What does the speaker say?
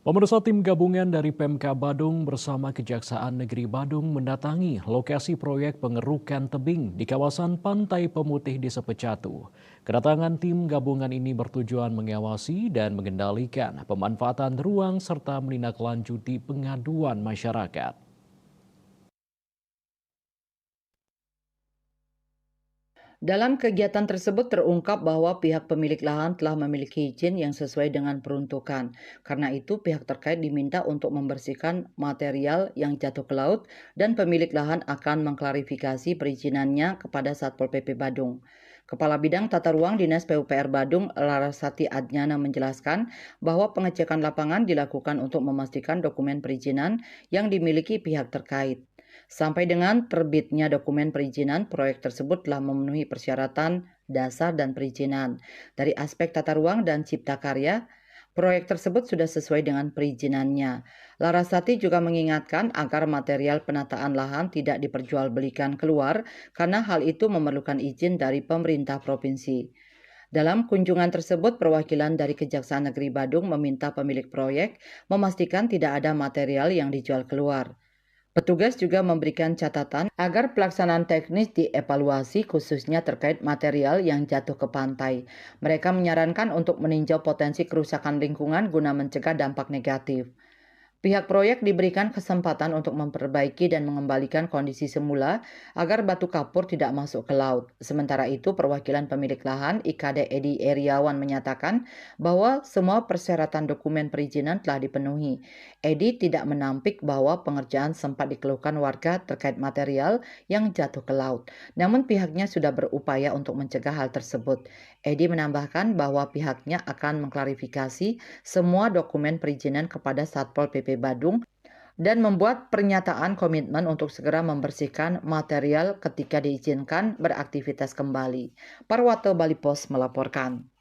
Pemirsa, tim gabungan dari Pemka Badung bersama Kejaksaan Negeri Badung mendatangi lokasi proyek pengerukan tebing di kawasan Pantai Pemutih Desa Pecatu. Kedatangan tim gabungan ini bertujuan mengawasi dan mengendalikan pemanfaatan ruang serta menindaklanjuti pengaduan masyarakat. Dalam kegiatan tersebut terungkap bahwa pihak pemilik lahan telah memiliki izin yang sesuai dengan peruntukan. Karena itu pihak terkait diminta untuk membersihkan material yang jatuh ke laut dan pemilik lahan akan mengklarifikasi perizinannya kepada Satpol PP Badung. Kepala Bidang Tata Ruang Dinas PUPR Badung, Larasati Adnyana menjelaskan bahwa pengecekan lapangan dilakukan untuk memastikan dokumen perizinan yang dimiliki pihak terkait. Sampai dengan terbitnya dokumen perizinan, proyek tersebut telah memenuhi persyaratan dasar dan perizinan. Dari aspek tata ruang dan cipta karya, proyek tersebut sudah sesuai dengan perizinannya. Larasati juga mengingatkan agar material penataan lahan tidak diperjualbelikan keluar karena hal itu memerlukan izin dari pemerintah provinsi. Dalam kunjungan tersebut, perwakilan dari Kejaksaan Negeri Badung meminta pemilik proyek memastikan tidak ada material yang dijual keluar. Petugas juga memberikan catatan agar pelaksanaan teknis dievaluasi khususnya terkait material yang jatuh ke pantai. Mereka menyarankan untuk meninjau potensi kerusakan lingkungan guna mencegah dampak negatif. Pihak proyek diberikan kesempatan untuk memperbaiki dan mengembalikan kondisi semula agar batu kapur tidak masuk ke laut. Sementara itu, perwakilan pemilik lahan IKD Edi Eriawan menyatakan bahwa semua persyaratan dokumen perizinan telah dipenuhi. Edi tidak menampik bahwa pengerjaan sempat dikeluhkan warga terkait material yang jatuh ke laut. Namun pihaknya sudah berupaya untuk mencegah hal tersebut. Edi menambahkan bahwa pihaknya akan mengklarifikasi semua dokumen perizinan kepada Satpol PP Badung dan membuat pernyataan komitmen untuk segera membersihkan material ketika diizinkan beraktivitas kembali. Parwato Bali Pos melaporkan.